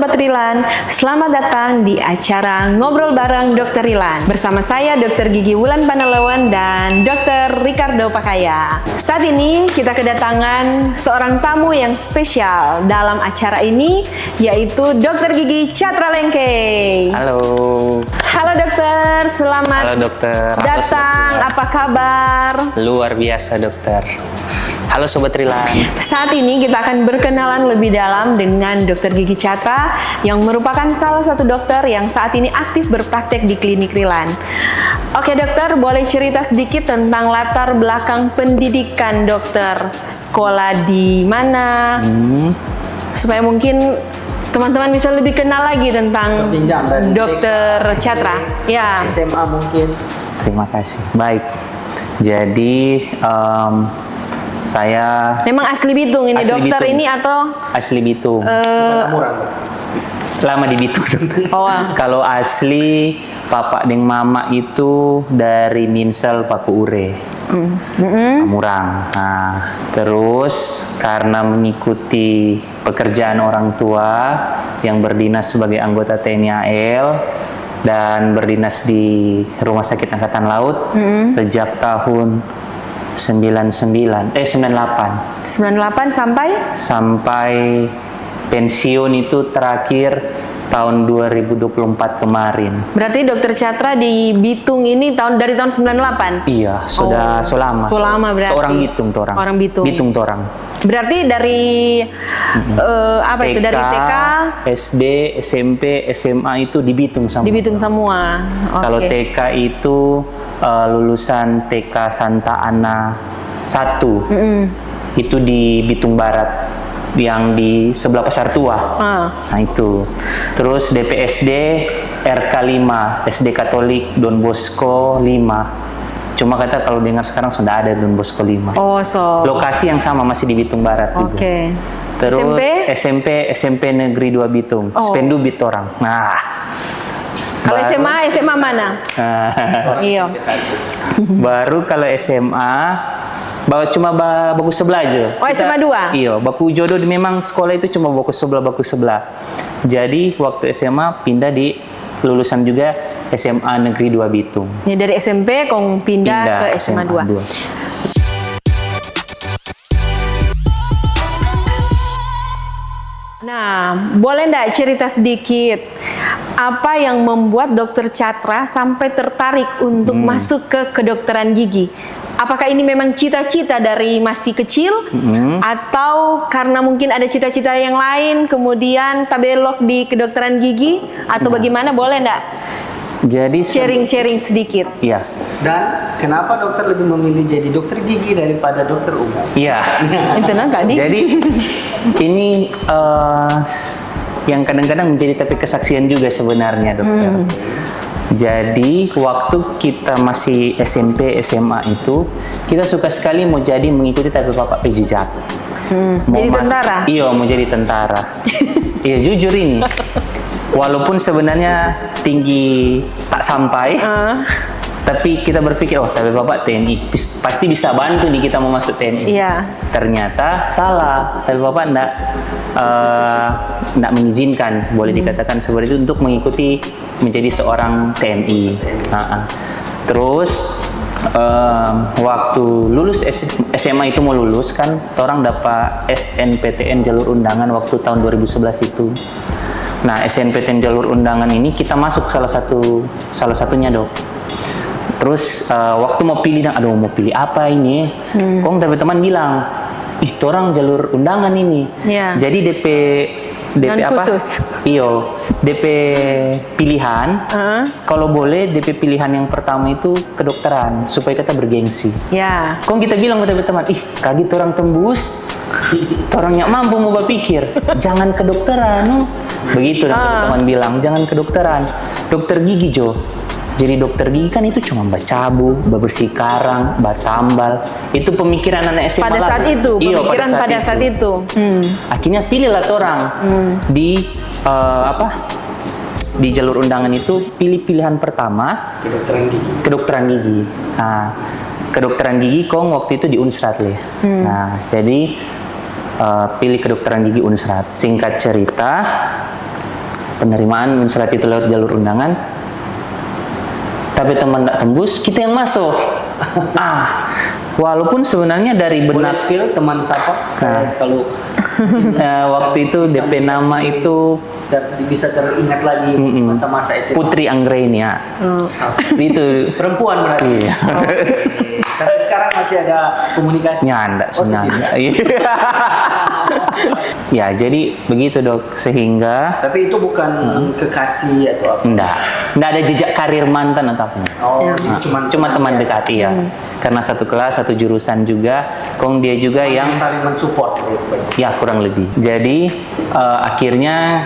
Sobat Rilan, selamat datang di acara Ngobrol Bareng Dr. Rilan. Bersama saya Dr. Gigi Wulan Panalawan dan Dr. Ricardo Pakaya. Saat ini kita kedatangan seorang tamu yang spesial dalam acara ini, yaitu Dr. Gigi Catralengke. Halo. Halo dokter, selamat Halo dokter. datang. Apa kabar? Luar biasa dokter. Halo Sobat Rilan. Saat ini kita akan berkenalan lebih dalam dengan Dr. Gigi Catra yang merupakan salah satu dokter yang saat ini aktif berpraktek di klinik Rilan. Oke dokter, boleh cerita sedikit tentang latar belakang pendidikan dokter? Sekolah di mana? Supaya mungkin teman-teman bisa lebih kenal lagi tentang dokter Catra. Ya. SMA mungkin. Terima kasih. Baik. Jadi saya Memang asli Bitung ini Asli dokter Bitung. ini atau asli Bitung. Murah. Lama di Bitung dokter. Oh. Kalau asli Papa deng Mama itu dari Minsel Paku Ure. Murang. Nah, terus karena mengikuti pekerjaan orang tua yang berdinas sebagai anggota TNI AL dan berdinas di Rumah Sakit Angkatan Laut sejak tahun 98 sampai pensiun itu terakhir tahun 2024 kemarin. berarti dokter Catra di Bitung ini dari tahun 98? Iya, sudah selama. Selama berarti. Seorang Bitung torang. Orang Bitung. Bitung torang. Berarti dari apa itu? Dari TK, SD, SMP, SMA itu di Bitung semua. di Bitung semua. Oke. Kalau TK itu lulusan TK Santa Ana 1. Itu di Bitung Barat yang di sebelah Pasar Tua. Nah itu. Terus DPSD RK 5, SD Katolik Don Bosco 5. Cuma kata kalau dengar sekarang sudah ada Don Bosco 5. Oh, so. Lokasi yang sama masih di Bitung Barat juga. Oke. Terus SMP? SMP Negeri 2 Bitung. Spendu Bitorang. Nah. Kalau baru- SMA mana? Iya. Baru kalau SMA cuma bagus sebelah aja. Oh, SMA 2? Iya, baku jodoh memang sekolah itu cuma baku sebelah. Jadi waktu SMA pindah di lulusan juga SMA Negeri 2 Bitung. Ini dari SMP kong pindah ke SMA 2. Nah, boleh nggak cerita sedikit apa yang membuat dokter Catra sampai tertarik untuk masuk ke kedokteran gigi? Apakah ini memang cita-cita dari masih kecil atau karena mungkin ada cita-cita yang lain kemudian tabelok di kedokteran gigi atau bagaimana? Boleh nggak Jadi sharing-sharing sedikit? Iya. Dan kenapa dokter lebih memilih jadi dokter gigi daripada dokter umum? Iya. Itu tadi. Jadi ini yang kadang-kadang menjadi tapi kesaksian juga sebenarnya dokter. Jadi waktu kita masih SMP SMA itu kita suka sekali mau jadi mengikuti tapi Bapak PJ Jat. Jadi tentara? Iya, mau jadi tentara. Iya, jujur ini. Walaupun sebenarnya tinggi tak sampai. Tapi kita berpikir, oh tapi Bapak TNI pasti bisa bantu nih kita mau masuk TNI. Iya. Ternyata salah, tapi Bapak enggak mengizinkan, boleh dikatakan seperti itu, untuk mengikuti menjadi seorang TNI. Terus waktu lulus SMA itu mau lulus kan, orang dapat SNPTN jalur undangan waktu tahun 2011 itu. Nah, SNPTN jalur undangan ini kita masuk salah satunya dok. Terus waktu mau pilih, aduh mau pilih apa ini? Kong tapi teman bilang, ih orang jalur undangan ini. Yeah. Jadi DP apa? Khusus. Iyo, DP pilihan. Kalau boleh DP pilihan yang pertama itu kedokteran supaya kita bergengsi. Ya. Kong kita bilang ke teman, ih kaget orang tembus. Orang yang mampu mau berpikir, jangan kedokteran. Begitu teman bilang, jangan kedokteran. Dokter gigi Jo. Jadi dokter gigi kan itu cuma bacabu, bersih karang, batambal. Itu pemikiran anak SMA. Pada saat itu, Iya, pemikiran pada saat itu. Akhirnya pilihlah orang di di jalur undangan itu, pilih pilihan pertama kedokteran gigi. Nah, kedokteran gigi kong waktu itu di Unsrat le. Nah, jadi pilih kedokteran gigi Unsrat. Singkat cerita, penerimaan surat itu lewat jalur undangan, tapi teman tidak tembus, kita yang masuk. Walaupun sebenarnya dari Boleh benak spill teman siapa? Kalau waktu itu bisa DP nama itu bisa teringat lagi masa-masa SMA. Putri Anggrainia. Itu Perempuan berarti. iya. Oke. Tapi sekarang masih ada komunikasi. Nyanda Oh, sebenarnya. Ya, jadi begitu dok, sehingga Tapi itu bukan kekasih atau apa? enggak ada jejak karir mantan atau apa. Oh, jadi Cuma teman biasa. dekat ya. Karena satu kelas, satu jurusan juga. Kong dia juga yang saling mensupport. ya kurang lebih. Jadi akhirnya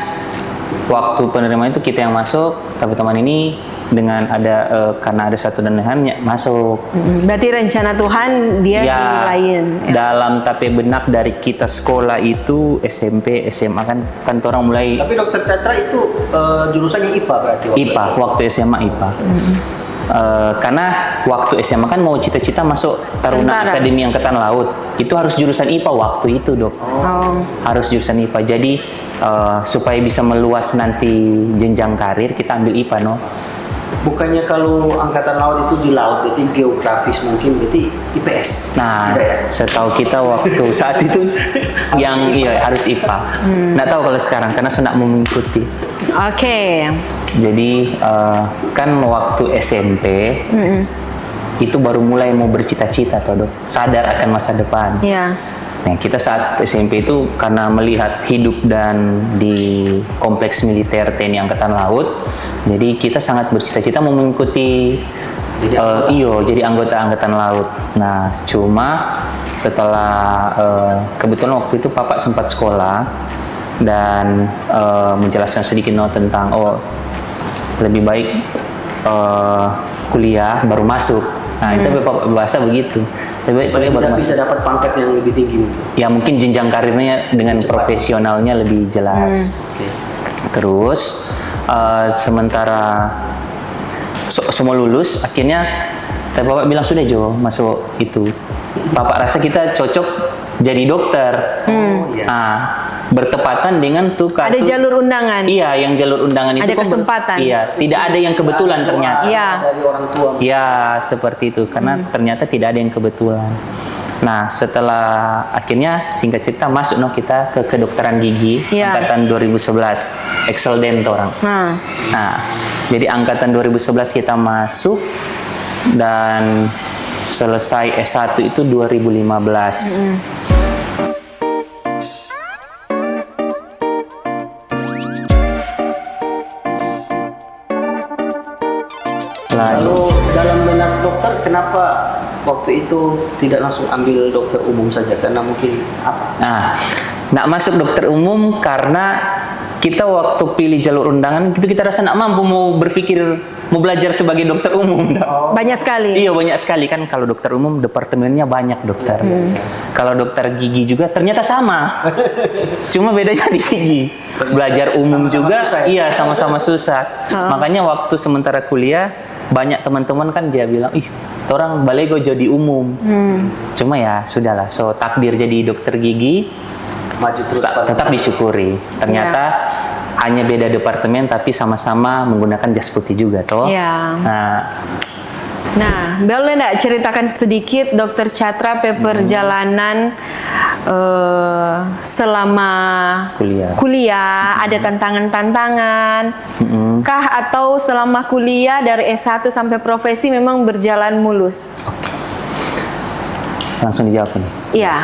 waktu penerimaan itu kita yang masuk, tapi teman ini dengan ada karena ada satu dan lainnya masuk. Berarti rencana Tuhan dia Ya, di lain. Ya. dalam tapi benak dari kita sekolah itu SMP, SMA kan orang mulai Tapi Dokter Catra itu jurusannya IPA berarti? IPA, waktu SMA IPA. Karena waktu SMA kan mau cita-cita masuk Taruna Tentara. Akademi Angkatan Laut. Itu harus jurusan IPA waktu itu, Dok. Oh. Harus jurusan IPA. Jadi supaya bisa meluas nanti jenjang karir, kita ambil IPA, no. Bukannya kalau Angkatan Laut itu di laut, berarti geografis mungkin, berarti IPS? Nah, Tidak ya? setahu kita waktu saat itu yang harus IPA. Nggak tahu kalau sekarang karena sudah mau mengikuti. Oke. Jadi kan waktu SMP itu baru mulai mau bercita-cita, toh dok, sadar akan masa depan. Ya. Nah, kita saat SMP itu karena melihat hidup dan di kompleks militer TNI Angkatan Laut, jadi kita sangat bercita-cita mau mengikuti jadi anggota Angkatan Laut. Nah, cuma setelah kebetulan waktu itu Papa sempat sekolah dan menjelaskan sedikit tentang lebih baik kuliah baru masuk. Nah, itu Bapak bahasa begitu. Lebih baik kuliah baru Tidak bisa masuk. dapat pangkat yang lebih tinggi mungkin. Ya mungkin jenjang karirnya dengan profesionalnya lebih jelas. Oke. Terus sementara semua lulus, akhirnya tapi Bapak bilang sudah Jo masuk itu. Bapak rasa kita cocok jadi dokter. Oh, iya. Nah, bertepatan dengan tuh Ada kartu. jalur undangan. Iya, yang jalur undangan itu Ada kan kesempatan. Iya, tidak ada yang kebetulan ternyata. Iya. Dari orang tua. Ya, seperti itu. Karena ternyata tidak ada yang kebetulan. Nah, setelah akhirnya singkat cerita masuk kita ke kedokteran gigi Iya. angkatan 2011, Excellent orang. Nah, jadi angkatan 2011 kita masuk dan selesai S1 itu 2015. Lalu dalam benak dokter, kenapa waktu itu tidak langsung ambil dokter umum saja? Karena mungkin apa? Nah, nggak masuk dokter umum karena kita waktu pilih jalur undangan itu kita rasa nggak mampu mau berpikir mau belajar sebagai dokter umum. Banyak sekali. Iya banyak sekali kan kalau dokter umum departemennya banyak dokter. Kalau dokter gigi juga ternyata sama. Cuma bedanya di gigi. Belajar umum Sama-sama juga susah ya? iya sama-sama susah. Makanya waktu sementara kuliah banyak teman-teman kan dia bilang, "Ih, orang balego jadi umum." Cuma ya sudahlah, so takdir jadi dokter gigi Maju terus. tetap disyukuri. Ternyata hanya beda departemen tapi sama-sama menggunakan jas putih juga toh. Iya. Nah, Boleh nggak ceritakan sedikit Dokter Catra perjalanan selama kuliah ada tantangan-tantangan kah atau selama kuliah dari S1 sampai profesi memang berjalan mulus? langsung dijawab nih. Iya.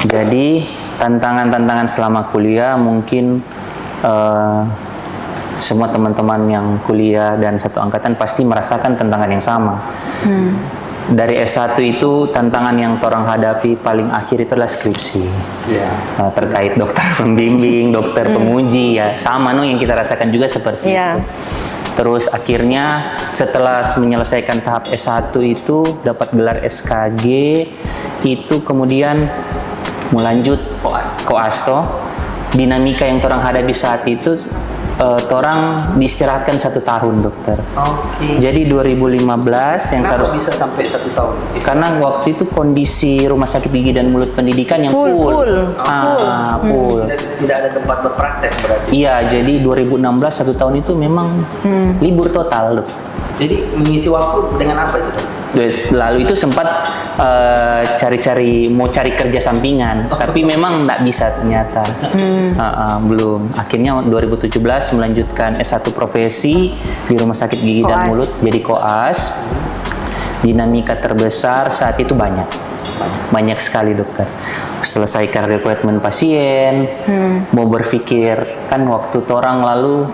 Jadi tantangan-tantangan selama kuliah mungkin semua teman-teman yang kuliah dan satu angkatan pasti merasakan tantangan yang sama. Dari S1 itu tantangan yang orang hadapi paling akhir itu adalah skripsi. Iya. Terkait dokter pembimbing, dokter penguji ya sama yang kita rasakan juga seperti Iya. itu. Terus akhirnya setelah menyelesaikan tahap S1 itu dapat gelar SKG itu kemudian mau lanjut koas toh. Dinamika yang orang hadapi saat itu torang diistirahatkan 1 tahun dokter. Oke. Jadi 2015 yang Kenapa seharusnya bisa sampai 1 tahun? karena waktu itu kondisi Rumah Sakit Gigi dan Mulut Pendidikan yang Full. full. Tidak ada tempat berpraktek berarti. Iya, jadi 2016 1 tahun itu memang libur total, Dok. Jadi mengisi waktu dengan apa itu, Dok? Lalu itu sempat mau cari kerja sampingan, tapi memang nggak bisa ternyata. Belum. Akhirnya 2017 melanjutkan S1 profesi di Rumah Sakit Gigi dan Koas. Mulut jadi koas. Dinamika terbesar saat itu banyak sekali dokter. Selesaikan rekrutmen pasien, mau berpikir kan waktu torang lalu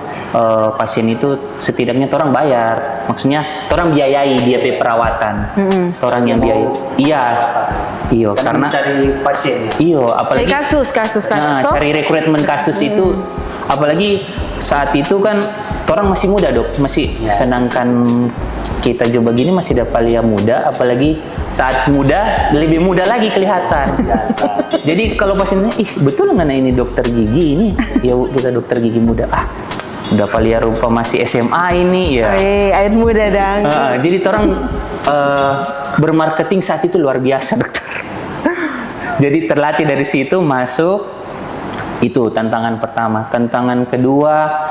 pasien itu setidaknya torang bayar, maksudnya torang biayai dia pe perawatan, torang yang biayai. Iyo karena mencari pasien. iyo apalagi Cari kasus nah, toh. cari rekrutmen kasus itu, apalagi saat itu kan torang masih muda dok, masih sedangkan kita coba gini masih dapat lihat muda, apalagi saat muda lebih muda lagi kelihatan. Jadi kalau pasiennya, betul nggak ini dokter gigi ini? Ya kita dokter gigi muda. Udah paling rupa masih SMA ini ya. Ayat muda dang. Jadi orang bermarketing saat itu luar biasa dokter. Jadi terlatih dari situ masuk. Itu tantangan pertama. Tantangan kedua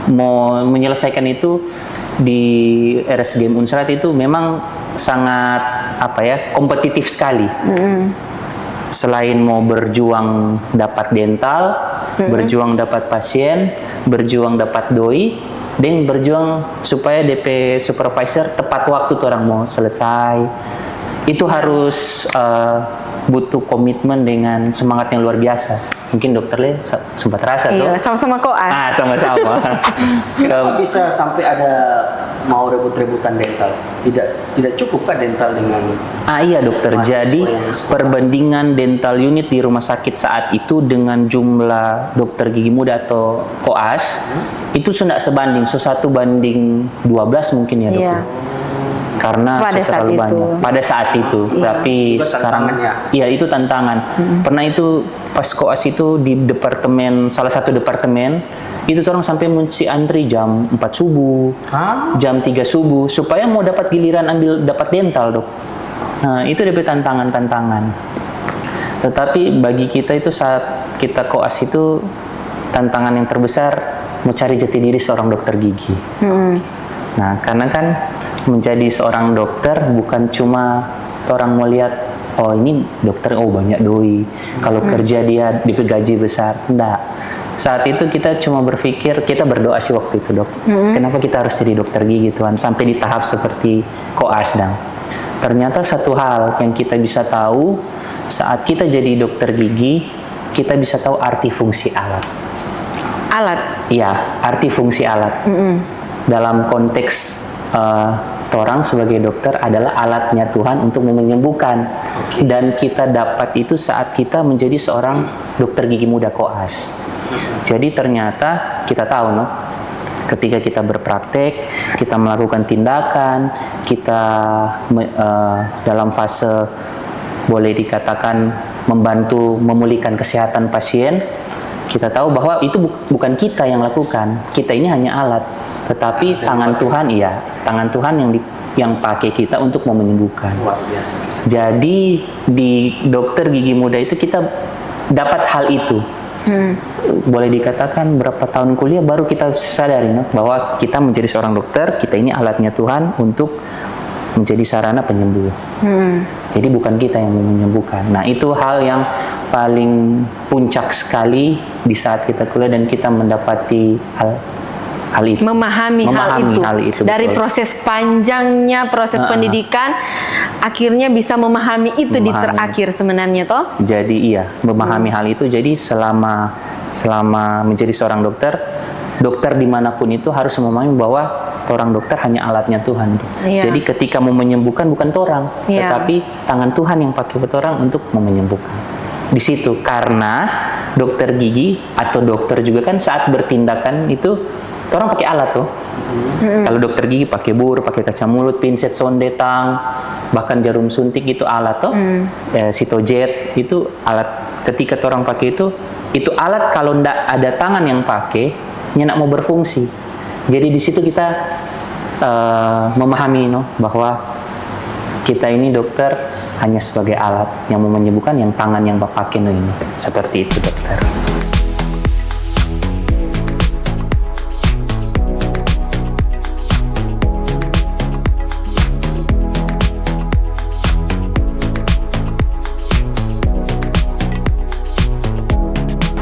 mau menyelesaikan itu di RSGM Unsrat itu memang sangat kompetitif sekali. Selain mau berjuang dapat dental, berjuang dapat pasien, berjuang dapat doi, dan berjuang supaya DP supervisor tepat waktu tuh orang mau selesai. Itu harus butuh komitmen dengan semangat yang luar biasa. Mungkin dokternya sempat rasa tuh. Iya, sama-sama koas. Sama-sama. Kenapa bisa sampai ada mau rebut-rebutan dental? Tidak cukup kan dental dengan Iya dokter, jadi perbandingan dental unit di rumah sakit saat itu dengan jumlah dokter gigi muda atau koas itu sudah sebanding, 1:12 mungkin ya dok. Iya. Karena Pada saat terlalu itu. banyak. Pada saat itu, tapi Itu sekarang tantangannya. iya itu tantangan. Pernah itu pas koas itu di salah satu departemen itu orang sampai mesti antri jam 4 subuh, jam 3 subuh supaya mau dapat giliran dapat dental dok. Nah itu DP tantangan. Tetapi bagi kita itu saat kita koas itu tantangan yang terbesar mau cari jati diri seorang dokter gigi. Nah karena kan menjadi seorang dokter bukan cuma orang mau lihat ini dokter banyak doi, kalau kerja dia digaji besar, enggak. Saat itu kita cuma berpikir, kita berdoa sih waktu itu dok, kenapa kita harus jadi dokter gigi Tuhan sampai di tahap seperti koas dang. Ternyata satu hal yang kita bisa tahu saat kita jadi dokter gigi, kita bisa tahu arti fungsi alat. Iya, arti fungsi alat. Dalam konteks orang sebagai dokter adalah alatnya Tuhan untuk menyembuhkan. Dan kita dapat itu saat kita menjadi seorang dokter gigi muda koas. Jadi ternyata kita tahu ketika kita berpraktek, kita melakukan tindakan, kita dalam fase boleh dikatakan membantu memulihkan kesehatan pasien. Kita tahu bahwa itu bukan kita yang lakukan, kita ini hanya alat, tetapi tangan Tuhan yang pakai kita untuk mau menyembuhkan. luar biasa. Jadi di dokter gigi muda itu kita dapat hal itu. Boleh dikatakan berapa tahun kuliah baru kita sadari bahwa kita menjadi seorang dokter, kita ini alatnya Tuhan untuk menjadi sarana penyembuh. Jadi bukan kita yang menyembuhkan. Nah itu hal yang paling puncak sekali di saat kita kuliah dan kita mendapati hal itu. Memahami hal itu. Dari betul. proses panjangnya proses pendidikan, akhirnya bisa memahami itu di terakhir sebenarnya toh. Jadi memahami hal itu. Jadi selama menjadi seorang dokter dimanapun itu harus memahami bahwa orang dokter hanya alatnya Tuhan. Iya. Jadi ketika mau menyembuhkan bukan orang, Iya. tetapi tangan Tuhan yang pakai orang untuk mau menyembuhkan. Di situ karena dokter gigi atau dokter juga kan saat bertindakan itu orang pakai alat tuh. Kalau dokter gigi pakai bur, pakai kaca mulut, pinset, sonde, tang, bahkan jarum suntik itu alat tuh. Sitojet itu alat. Ketika orang pakai itu itu alat kalau ndak ada tangan yang pakai, ndak mau berfungsi. Jadi di situ kita memahami bahwa kita ini dokter hanya sebagai alat yang mau menyembuhkan yang tangan yang pakai ini. Seperti itu dokter.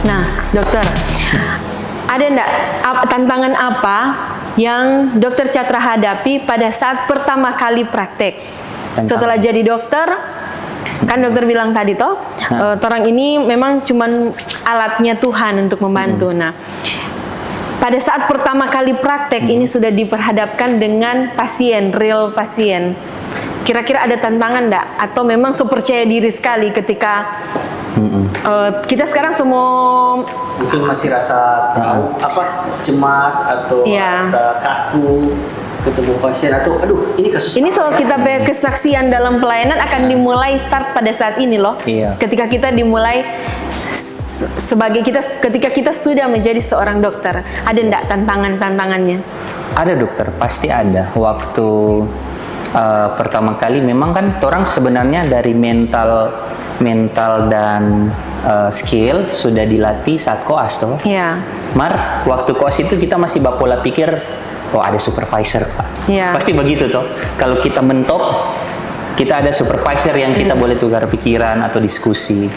Nah, dokter, ada enggak tantangan apa yang dokter Chatra hadapi pada saat pertama kali praktek? Setelah jadi dokter, kan dokter bilang tadi toh, orang ini memang cuman alatnya Tuhan untuk membantu. Nah, pada saat pertama kali praktek ini sudah diperhadapkan dengan pasien, real pasien. Kira-kira ada tantangan enggak? Atau memang so percaya diri sekali ketika kita sekarang semua Mungkin masih rasa cemas atau rasa kaku ketemu pasien atau aduh ini kasus ini soal kita kesaksian dalam pelayanan akan dimulai start pada saat ini loh. Iya. Ketika kita dimulai ketika kita sudah menjadi seorang dokter, ada enggak tantangannya? Ada dokter, pasti ada. Waktu pertama kali memang kan orang sebenarnya dari mental dan skill sudah dilatih saat koas toh. Iya. Mar, waktu koas itu kita masih pola pikir, oh ada supervisor Pak. Iya. Pasti begitu toh. Kalau kita mentok, kita ada supervisor yang kita boleh tukar pikiran atau diskusi.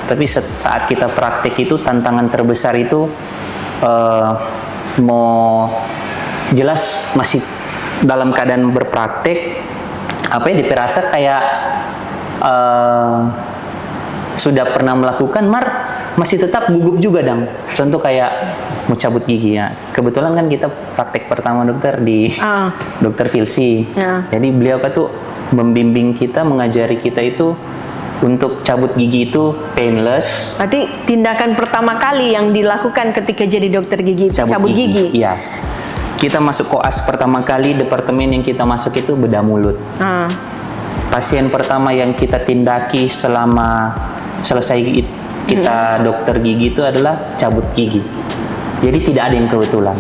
Tapi saat kita praktek itu tantangan terbesar itu mau jelas masih dalam keadaan berpraktek, apa ya diperasa kayak sudah pernah melakukan, masih tetap gugup juga dong. Contoh kayak mau cabut gigi ya. Kebetulan kan kita praktek pertama dokter di Dokter Filsi. Jadi beliau tuh membimbing kita, mengajari kita itu untuk cabut gigi itu painless. Berarti tindakan pertama kali yang dilakukan ketika jadi dokter gigi cabut gigi. Iya. Kita masuk koas pertama kali, departemen yang kita masuk itu bedah mulut. Pasien pertama yang kita tindaki selama selesai kita dokter gigi itu adalah cabut gigi. Jadi tidak ada yang kebetulan.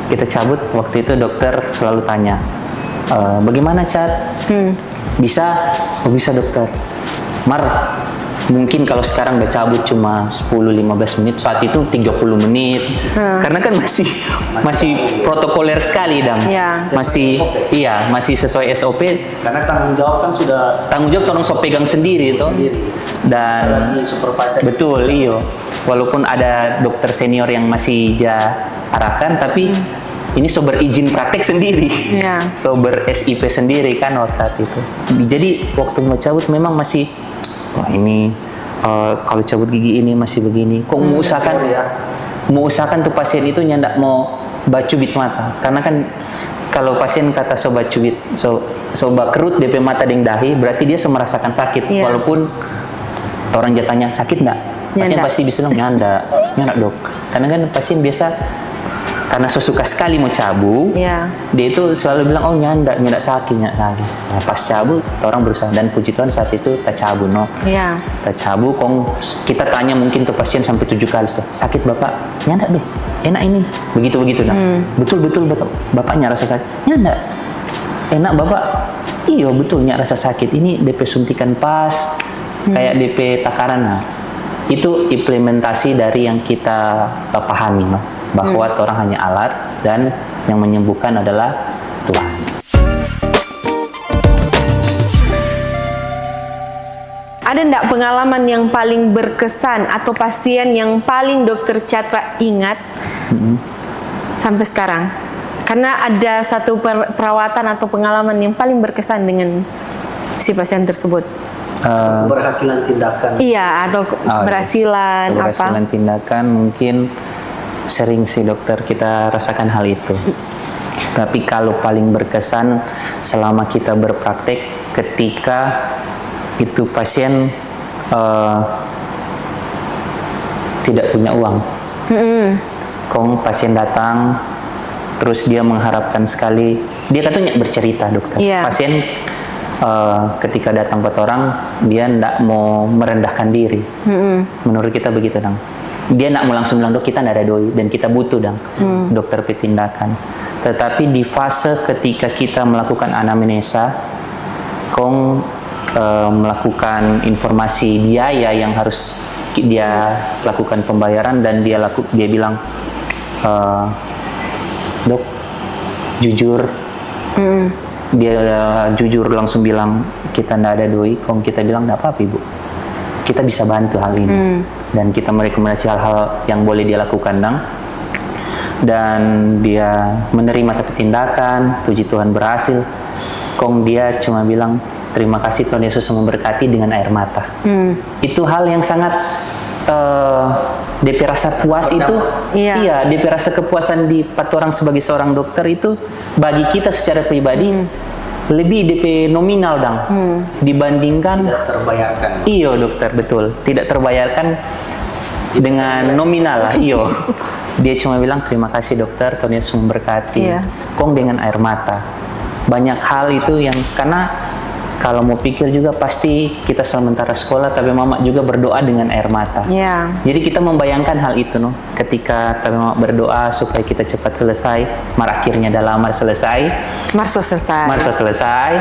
Kita cabut, waktu itu dokter selalu tanya, bagaimana Cat? Bisa? Oh bisa dokter. Mungkin kalau sekarang udah cabut cuma 10-15 menit, saat itu 30 menit. Karena kan masih protokoler sekali dong. Ya. Masih sesuai SOP. karena tanggung jawab kan sudah Tanggung jawab tolong so pegang sendiri toh. Dan supervisor. betul, iyo. Walaupun ada dokter senior yang masih arahkan, tapi ini so berizin praktek sendiri. Ya. So ber-SIP sendiri kan waktu saat itu. Jadi waktu mau cabut memang masih wah ini kalau cabut gigi ini masih begini. Kok mau usahakan tuh pasien itu nyandak mau bacubit mata. Karena kan kalau pasien kata sobat cubit, sobat kerut DP mata deng dahi, berarti dia merasakan sakit. Iya. Walaupun orang jatanya sakit enggak? Pasien pasti bisa bilang nyandak dok. Karena kan pasien biasa karena suka sekali mau cabut, Iya. dia itu selalu bilang, oh nyandak sakit. Nah, pas cabut, orang berusaha, dan puji Tuhan saat itu tak cabut, Iya. Tak cabut, kita tanya mungkin tuh pasien sampai 7 kali, sakit bapak, nyandak deh, enak ini, begitu nah. Betul bapaknya rasa sakit, nyandak, enak bapak, iya betul rasa sakit, ini DP suntikan pas, kayak DP takaran, nah. Itu implementasi dari yang kita pahami, bahwa orang hanya alat dan yang menyembuhkan adalah Tuhan. Ada enggak pengalaman yang paling berkesan atau pasien yang paling dokter Chatra ingat sampai sekarang? Karena ada satu perawatan atau pengalaman yang paling berkesan dengan si pasien tersebut. Keberhasilan tindakan. Iya, atau keberhasilan apa? Keberhasilan tindakan mungkin sering sih dokter kita rasakan hal itu. Tapi kalau paling berkesan selama kita berpraktek ketika itu pasien tidak punya uang. Pasien datang terus dia mengharapkan sekali, dia katanya bercerita dokter. Iya. Pasien ketika datang ke orang dia tidak mau merendahkan diri. Menurut kita begitu dong. dia nak mau langsung bilang, dok kita nggak ada doi dan kita butuh dokter tindakan. Tetapi di fase ketika kita melakukan anamnesa, melakukan informasi biaya yang harus dia lakukan pembayaran, dan dia bilang, dok jujur, dia jujur langsung bilang kita nggak ada doi. Kita bilang nggak apa-apa ibu, kita bisa bantu hal ini, dan kita merekomendasi hal-hal yang boleh dia lakukan dan dia menerima tapi tindakan, puji Tuhan berhasil. Dia cuma bilang terima kasih Tuhan Yesus memberkati dengan air mata. Itu hal yang sangat DP rasa puas itu, iya DP rasa kepuasan di orang sebagai seorang dokter itu bagi kita secara pribadi lebih DP nominal dibandingkan Tidak terbayarkan. iyo dokter, betul, tidak terbayarkan dengan nominal lah. Iyo, dia cuma bilang terima kasih dokter, Tuhan Yesus memberkati. Dengan air mata. Banyak hal itu yang, karena kalau mau pikir juga pasti kita sementara sekolah, tapi mama juga berdoa dengan air mata. Jadi kita membayangkan hal itu ketika tapi mama berdoa supaya kita cepat selesai, akhirnya dalam selesai. Marso selesai.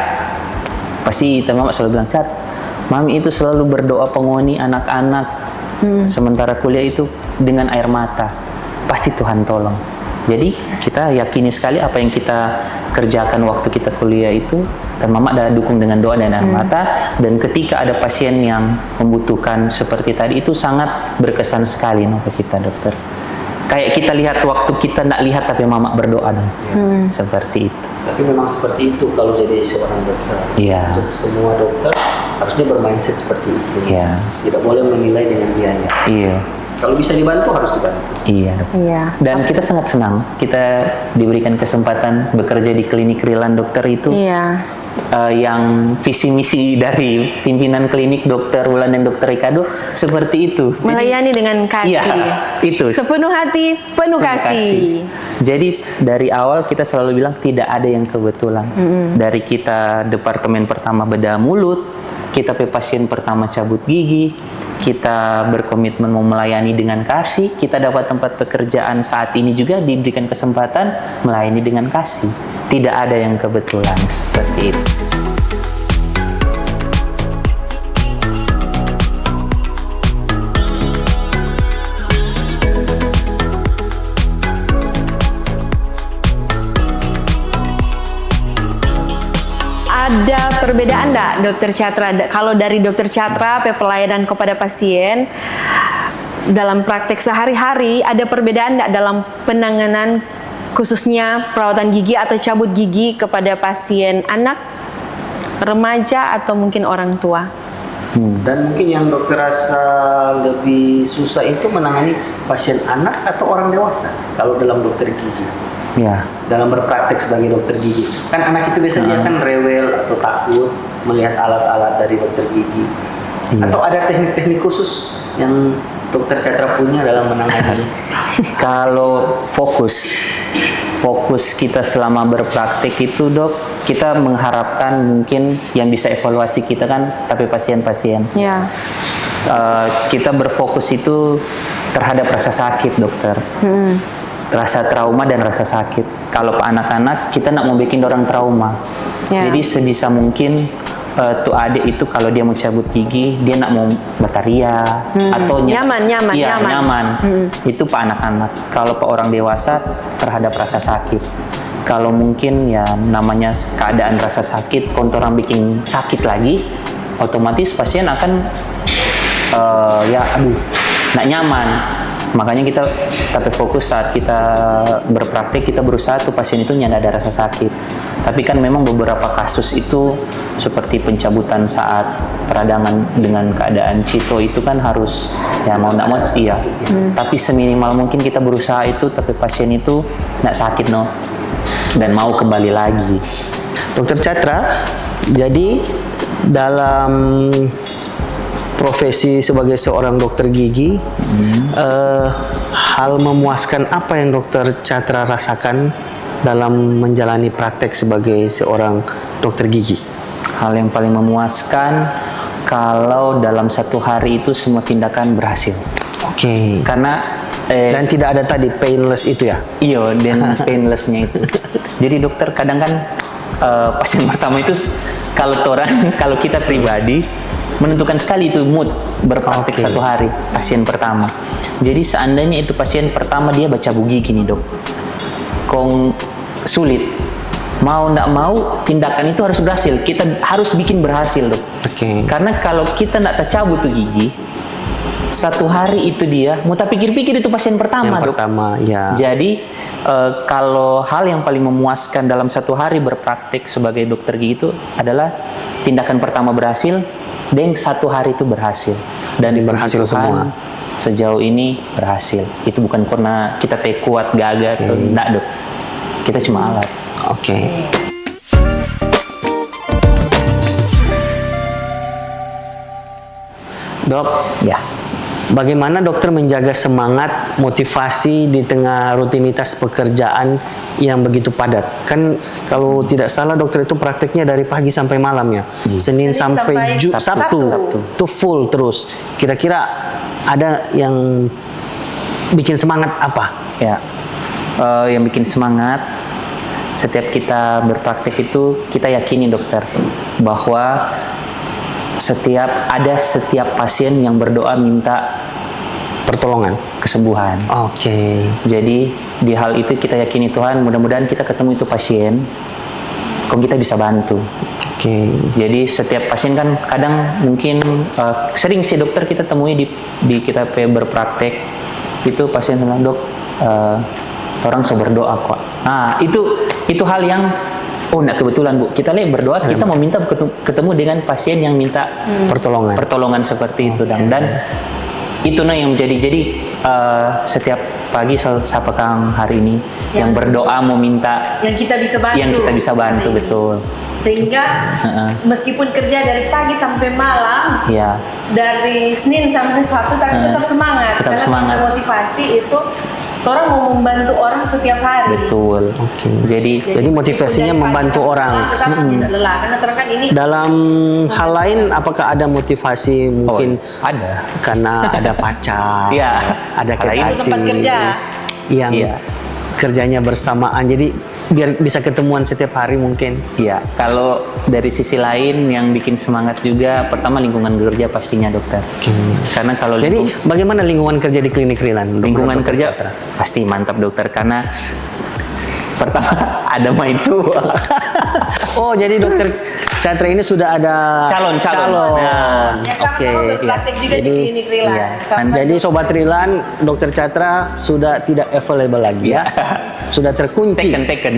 Pasti mama selalu bilang, Cat, mami itu selalu berdoa pengoni anak-anak sementara kuliah itu dengan air mata. Pasti Tuhan tolong. Jadi kita yakini sekali apa yang kita kerjakan waktu kita kuliah itu, dan mama ada dukung dengan doa dan air mata. Dan ketika ada pasien yang membutuhkan seperti tadi, itu sangat berkesan sekali ke kita dokter. Kayak kita lihat waktu kita nggak lihat tapi mama berdoa seperti itu. Tapi memang seperti itu kalau jadi seorang dokter. Iya. Untuk semua dokter harusnya bermindset seperti itu. Iya. Tidak boleh menilai dengan biaya. Iya. Kalau bisa dibantu harus dibantu. Iya. Dan kita sangat senang kita diberikan kesempatan bekerja di klinik Rilan dokter itu. Yang visi misi dari pimpinan klinik dokter Wulan dan dokter Ricardo seperti itu. Melayani dengan kasih. Itu. Sepenuh hati, penuh kasih. Jadi dari awal kita selalu bilang tidak ada yang kebetulan. Dari kita departemen pertama bedah mulut, kita pasien pertama cabut gigi, kita berkomitmen mau melayani dengan kasih, kita dapat tempat pekerjaan saat ini juga diberikan kesempatan melayani dengan kasih. Tidak ada yang kebetulan seperti itu. Ada perbedaan enggak dokter Catra? Kalau dari dokter Catra pelayanan kepada pasien dalam praktek sehari-hari, ada perbedaan enggak dalam penanganan khususnya perawatan gigi atau cabut gigi kepada pasien anak, remaja atau mungkin orang tua? Dan mungkin yang dokter rasa lebih susah itu menangani pasien anak atau orang dewasa kalau dalam dokter gigi. Dalam berpraktek sebagai dokter gigi, kan anak itu biasanya kan rewel atau takut melihat alat-alat dari dokter gigi. Atau ada teknik-teknik khusus yang dokter Catra punya dalam menangani? Kalau fokus kita selama berpraktek itu dok, kita mengharapkan mungkin yang bisa evaluasi kita kan tapi pasien-pasien. Kita berfokus itu terhadap rasa sakit dokter. Rasa trauma dan rasa sakit. Kalau anak-anak kita nak mau bikin orang trauma. Jadi sebisa mungkin tuh adik itu kalau dia mau cabut gigi, dia nak mau bataria atau nyaman. Itu pak anak-anak. Kalau pak orang dewasa terhadap rasa sakit. Kalau mungkin ya namanya keadaan rasa sakit, kontoran bikin sakit lagi, otomatis pasien akan nak nyaman. Makanya kita tapi fokus saat kita berpraktik, kita berusaha tuh pasien itu nyanda ada rasa sakit. Tapi kan memang beberapa kasus itu seperti pencabutan saat peradangan dengan keadaan cito itu kan harus ya mau nggak mau Tapi seminimal mungkin kita berusaha itu tapi pasien itu nggak sakit dan mau kembali lagi. Dokter Catra, jadi dalam profesi sebagai seorang dokter gigi, hal memuaskan apa yang dokter Catra rasakan dalam menjalani praktek sebagai seorang dokter gigi? Hal yang paling memuaskan kalau dalam satu hari itu semua tindakan berhasil. Oke. Karena Dan tidak ada tadi painless itu ya? iyo dan painlessnya itu. Jadi dokter kadang kan pasien pertama itu kalau kalau kita pribadi menentukan sekali itu mood berpraktik Oke. 1 hari pasien pertama. Jadi seandainya itu pasien pertama dia baca bugi gini dok, kong sulit. Mau ndak mau tindakan itu harus berhasil. Kita harus bikin berhasil dok. Oke. Karena kalau kita ndak tercabut tuh gigi, 1 hari itu dia mau tak pikir-pikir itu pasien pertama Yang dok. pertama ya. Jadi kalau hal yang paling memuaskan dalam 1 hari berpraktik sebagai dokter gigi itu adalah tindakan pertama berhasil, dan 1 hari itu berhasil. Dan Berhasil puji Tuhan, semua. sejauh ini berhasil. Itu bukan karena kita kuat gagah atau enggak dok. Kita cuma alat. Oke. Dok, Ya. bagaimana dokter menjaga semangat, motivasi di tengah rutinitas pekerjaan yang begitu padat? Kan kalau tidak salah dokter itu prakteknya dari pagi sampai malam ya. Senin sampai sampai Sabtu. Sabtu. Itu full terus. Kira-kira ada yang bikin semangat apa? Ya, yang bikin semangat setiap kita berpraktek itu kita yakini dokter bahwa setiap pasien yang berdoa minta Pertolongan. kesembuhan. Oke. Jadi di hal itu kita yakini Tuhan, mudah-mudahan kita ketemu itu pasien, kok kita bisa bantu. Oke. Jadi setiap pasien kan kadang mungkin sering sih dokter kita temui di kita berpraktek itu pasien bilang dok, orang so berdoa kok. Nah itu hal yang enggak kebetulan Bu. Kita lihat berdoa kita mau minta ketemu dengan pasien yang minta pertolongan seperti itu dan itu yang menjadi setiap pagi siapa Kang hari ini yang berdoa mau minta yang kita bisa bantu. Betul. Sehingga meskipun kerja dari pagi sampai malam, Ya. dari Senin sampai Sabtu, tapi tetap semangat. Tetap Karena semangat. motivasi itu orang mau membantu orang setiap hari. Betul. Oke. Jadi Jadi motivasinya meskipun dari membantu pagi sampai orang. malam, tetap tidak lelah. Karena orang kan ini Dalam hal lain, apakah ada motivasi mungkin ada. karena ada pacar, Iya. ada Hal lain. kekasih tempat kerja. yang Iya. kerjanya bersamaan, jadi biar bisa ketemuan setiap hari mungkin. Ya, kalau dari sisi lain yang bikin semangat juga, pertama lingkungan kerja pastinya dokter. Karena kalau Jadi bagaimana lingkungan kerja di klinik Rilan? lingkungan kerja pasti mantap dokter, karena pertama ada itu Oh, jadi dokter Catra ini sudah ada calon. Nah, ya sama-sama Oke, berpraktek juga di Jadi- klinik Rilan. iya. Sama Jadi Sobat Rilan, dokter Catra sudah tidak available lagi ya. Sudah terkunci. Teken.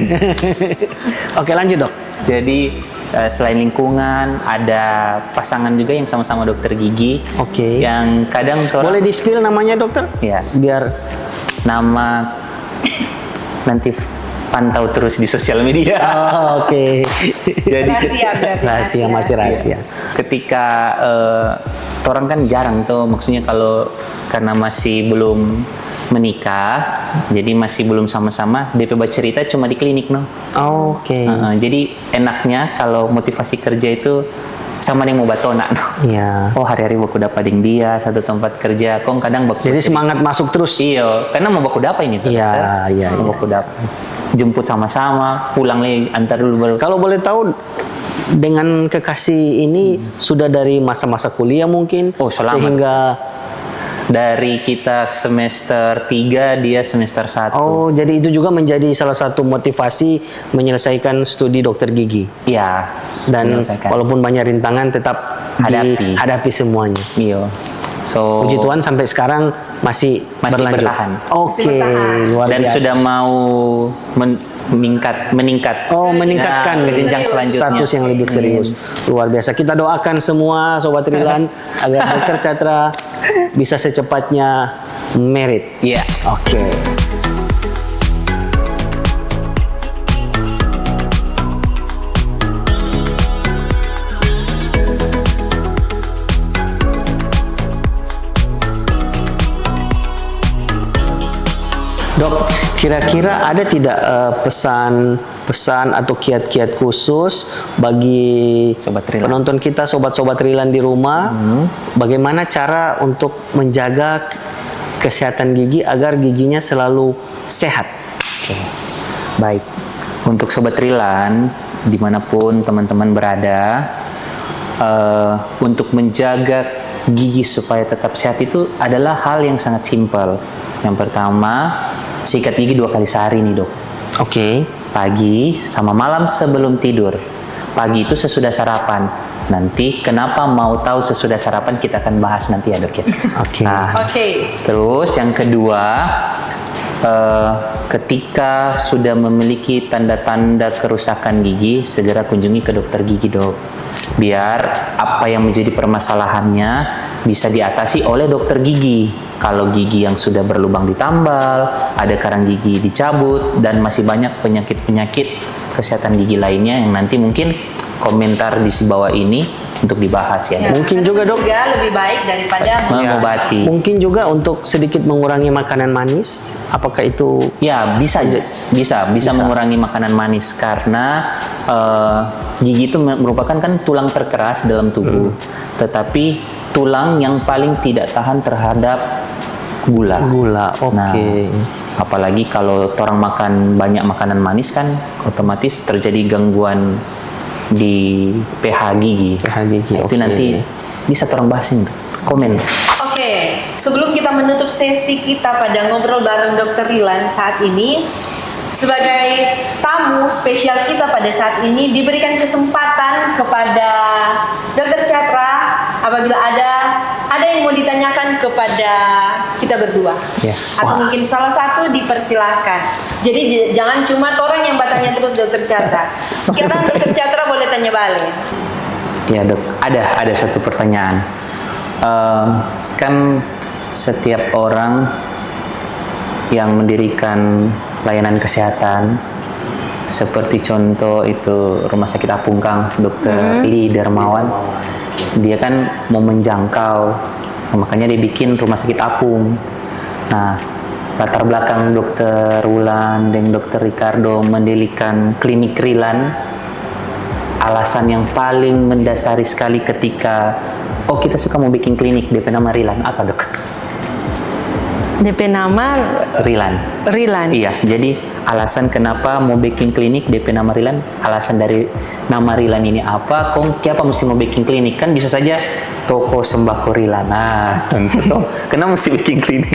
Oke, lanjut dok. Jadi selain lingkungan, ada pasangan juga yang sama-sama dokter gigi. Oke. Yang kadang Boleh di-spill namanya dokter? Ya. Biar Nama nanti pantau terus di sosial media. Oh, oke. Jadi rahasia berarti. Rahasia, masih rahasia. ketika orang kan jarang tuh, maksudnya kalau karena masih belum menikah, jadi masih belum sama-sama, DP cerita cuma di klinik Oke. jadi enaknya kalau motivasi kerja itu sama yang mau batona Iya. oh hari-hari baku dapat dia satu tempat kerja, kok kadang baku Jadi semangat masuk terus. iya, karena mau baku dapat ini tuh. Iya, iya, Mau iya. baku dapat. Jemput sama-sama, pulang lagi antar dulu baru. Kalau boleh tahu, dengan kekasih ini sudah dari masa-masa kuliah mungkin, Oh, selamat. sehingga Dari kita semester 3, dia semester 1. oh, jadi itu juga menjadi salah satu motivasi menyelesaikan studi dokter gigi. Iya, Dan menyelesaikan. walaupun banyak rintangan tetap Hadapi. dihadapi semuanya. Iya. So, Puji Tuhan sampai sekarang masih berlanjut. bertahan. Oke, Masih bertahan. luar dan biasa. sudah mau meningkat. Oh, meningkatkan Nah, ke jenjang selanjutnya. status yang lebih serius. Luar biasa. Kita doakan semua Sobat Rilan agar dokter Catra bisa secepatnya merit. Iya. Oke. Dok, kira-kira ada tidak pesan atau kiat-kiat khusus bagi Sobat Rilan. penonton kita, sobat-sobat Rilan di rumah, bagaimana cara untuk menjaga kesehatan gigi agar giginya selalu sehat. Oke. Baik. Untuk Sobat Rilan, dimanapun teman-teman berada, untuk menjaga gigi supaya tetap sehat itu adalah hal yang sangat simpel. Yang pertama, sikat gigi 2 kali sehari nih, Dok. Oke. Pagi sama malam sebelum tidur. Pagi itu sesudah sarapan. Nanti kenapa mau tahu sesudah sarapan kita akan bahas nanti ya, Dok ya. Oke. Nah, Oke. terus yang kedua, ketika sudah memiliki tanda-tanda kerusakan gigi, segera kunjungi ke dokter gigi, Dok. Biar apa yang menjadi permasalahannya bisa diatasi oleh dokter gigi. Kalau gigi yang sudah berlubang ditambal, ada karang gigi dicabut, dan masih banyak penyakit-penyakit kesehatan gigi lainnya yang nanti mungkin komentar di bawah ini untuk dibahas ya. Mungkin juga, Dok, lebih baik daripada mengobati. Mungkin juga untuk sedikit mengurangi makanan manis. Apakah itu? Ya, bisa mengurangi makanan manis karena gigi itu merupakan kan tulang terkeras dalam tubuh. Tetapi tulang yang paling tidak tahan terhadap gula. Oke. Nah, apalagi kalau orang makan banyak makanan manis kan otomatis terjadi gangguan di pH gigi. Itu oke. nanti bisa orang bahasin tuh. Komen. Oke, sebelum kita menutup sesi kita pada ngobrol bareng Dr. Rilan saat ini, sebagai tamu spesial kita pada saat ini diberikan kesempatan kepada Dr. Chatra apabila ada yang mau ditanyakan kepada kita berdua, atau mungkin salah satu dipersilahkan. Jadi jangan cuma orang yang bertanya terus Dr. Chatra. Sekarang Dr. Chatra boleh tanya balik. Ya, Dok, ada satu pertanyaan. Kan setiap orang yang mendirikan layanan kesehatan, seperti contoh itu Rumah Sakit Apung Kang, Dr. Lee Darmawan, dia kan mau menjangkau, makanya dia bikin Rumah Sakit Apung. Nah, latar belakang Dr. Wulan dan Dr. Ricardo mendirikan klinik Rilan, alasan yang paling mendasari sekali ketika kita suka mau bikin klinik DP nama Rilan, apa, Dok? DP nama Rilan. Iya, jadi alasan kenapa mau bikin klinik DP nama Rilan, alasan dari nama Rilan ini apa? Kenapa mesti mau bikin klinik? Kan bisa saja toko sembako Rilan. Nah, contoh, kenapa mesti bikin klinik?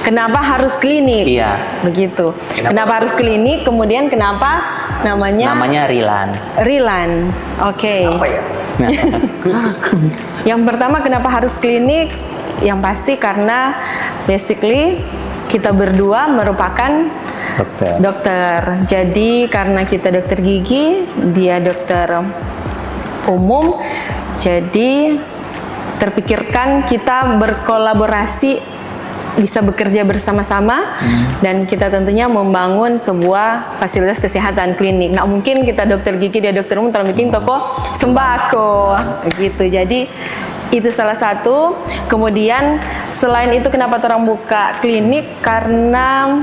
Kenapa harus klinik? Iya. Begitu. Kenapa harus klinik? Kemudian kenapa namanya Rilan? Rilan. Oke. Apa ya? Yang pertama, kenapa harus klinik? Yang pasti karena basically kita berdua merupakan dokter. Jadi karena kita dokter gigi, dia dokter umum, jadi terpikirkan kita berkolaborasi, bisa bekerja bersama-sama, dan kita tentunya membangun sebuah fasilitas kesehatan klinik. Nah, mungkin kita dokter gigi, dia dokter umum, terus bikin toko sembako gitu. Jadi itu salah satu. Kemudian selain itu kenapa orang buka klinik, karena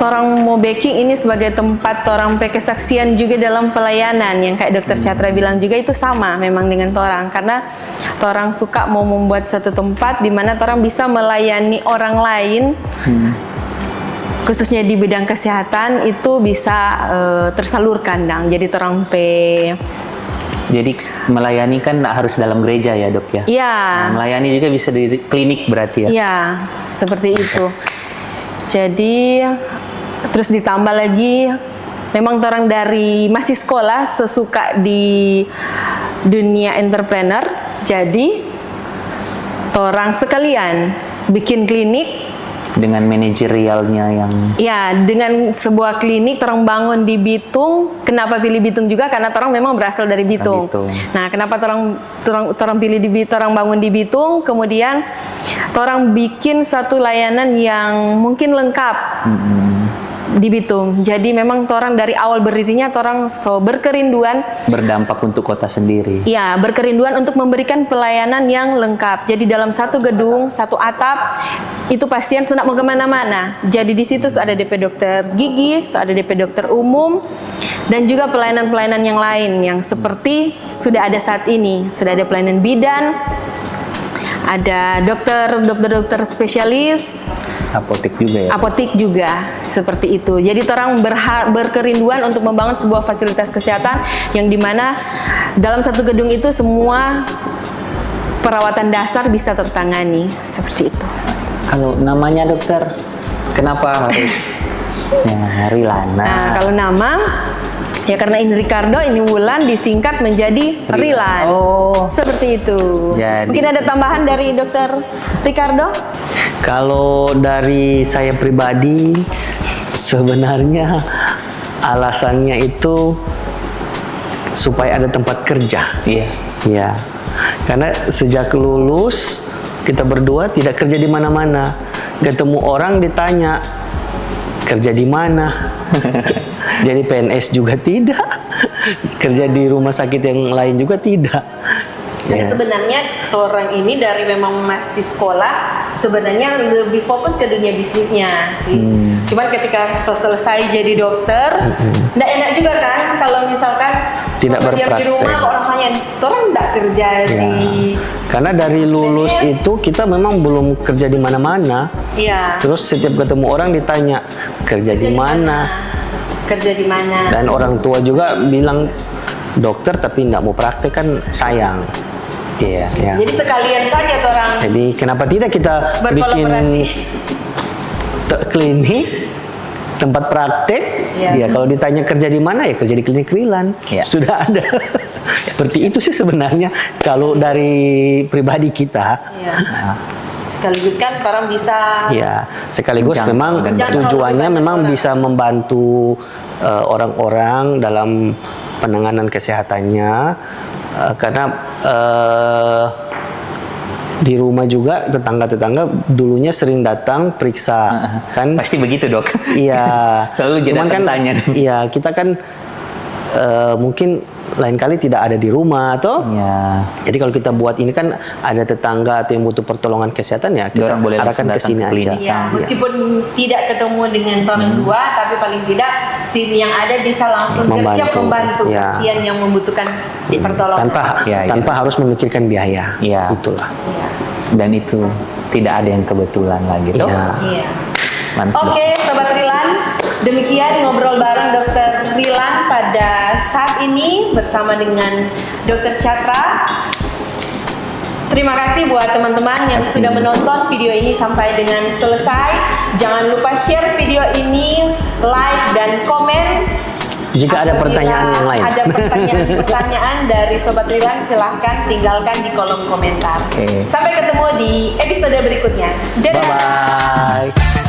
orang mau baking ini sebagai tempat orang kesaksian juga dalam pelayanan, yang kayak Dr. Chatra bilang juga itu sama memang dengan orang, karena orang suka mau membuat suatu tempat di mana orang bisa melayani orang lain, khususnya di bidang kesehatan itu bisa tersalurkan, jadi orang Jadi melayani kan harus dalam gereja ya, Dok ya? Iya. Nah, melayani juga bisa di klinik berarti ya? Iya, seperti itu. Jadi terus ditambah lagi, memang orang dari masih sekolah sesuka di dunia entrepreneur, jadi orang sekalian bikin klinik dengan manajerialnya yang dengan sebuah klinik orang bangun di Bitung. Kenapa pilih Bitung juga? Karena orang memang berasal dari Bitung. Nah, kenapa orang pilih di Bitung, orang bangun di Bitung, kemudian orang bikin satu layanan yang mungkin lengkap di Bitung. Jadi memang orang dari awal berdirinya orang berkerinduan berdampak untuk kota sendiri. Iya, berkerinduan untuk memberikan pelayanan yang lengkap. Jadi dalam satu gedung, satu atap, itu pasien sudah mau kemana-mana. Jadi di situ ada DP dokter gigi, ada DP dokter umum, dan juga pelayanan-pelayanan yang lain yang seperti sudah ada saat ini. Sudah ada pelayanan bidan, ada dokter spesialis, Apotek juga ya. apotik juga seperti itu. Jadi orang berkerinduan untuk membangun sebuah fasilitas kesehatan yang dimana dalam satu gedung itu semua perawatan dasar bisa tertangani seperti itu. Kalau namanya dokter, kenapa harus ya, Rilana? Nah, kalau nama ya karena ini Ricardo, ini Wulan disingkat menjadi Rilan. Oh. Seperti itu. Jadi- Mungkin ada tambahan dari dokter Ricardo? Kalau dari saya pribadi, sebenarnya alasannya itu supaya ada tempat kerja. Iya. Ya, karena sejak lulus kita berdua tidak kerja di mana-mana. Ketemu orang ditanya kerja di mana. Jadi PNS juga tidak. Kerja di rumah sakit yang lain juga tidak. Jadi Ya. sebenarnya orang ini dari memang masih sekolah sebenarnya lebih fokus ke dunia bisnisnya sih. Cuman ketika selesai jadi dokter, nggak enak juga kan kalau misalkan Tidak waktu diam di berpraktek. rumah kok orang tanya, orang nggak kerja di. Karena dari lulus PNS. itu kita memang belum kerja di mana-mana. Iya. Terus setiap ketemu orang ditanya kerja di mana. Kerja di mana? Dan orang tua juga bilang dokter tapi nggak mau praktek kan sayang. Iya. Ya. Jadi sekalian saja tuh orang Jadi kenapa tidak kita bikin berkolaborasi. klinik, tempat praktek? Iya. Ya kalau ditanya kerja di mana ya kerja di klinik Rilan. Iya. Sudah ada. Seperti itu sih sebenarnya kalau dari pribadi kita. Iya. Sekaligus kan orang bisa Ya, sekaligus Menjangkau memang dan tujuannya banyak memang orang. bisa membantu orang-orang dalam penanganan kesehatannya karena di rumah juga tetangga-tetangga dulunya sering datang periksa kan. Pasti begitu dok. Iya. Selalu Cuman kan tanya. iya, kita kan mungkin lain kali tidak ada di rumah atau Ya. jadi kalau kita buat ini kan ada tetangga atau yang butuh pertolongan kesehatan ya kita Orang boleh arahkan langsung ke sini datang ke aja. klinik. ya, meskipun tidak ketemu dengan orang dua, tapi paling tidak tim yang ada bisa langsung gercep membantu Ya. pasien yang membutuhkan pertolongan. tanpa harus memikirkan biaya. Ya. Itulah. Iya. Dan itu tidak ada yang kebetulan lagi dok. Iya. Iya. Mantap. Oke, Sobat Rilan, demikian ngobrol bareng Dokter Rilan pada saat ini bersama dengan Dokter Chatra. Terima kasih buat teman-teman yang sudah menonton video ini sampai dengan selesai. Jangan lupa share video ini, like dan komen. Jika ada pertanyaan yang lain. Ada pertanyaan-pertanyaan dari Sobat Rilan, silahkan tinggalkan di kolom komentar. Oke. Sampai ketemu di episode berikutnya. Dadah. Bye bye.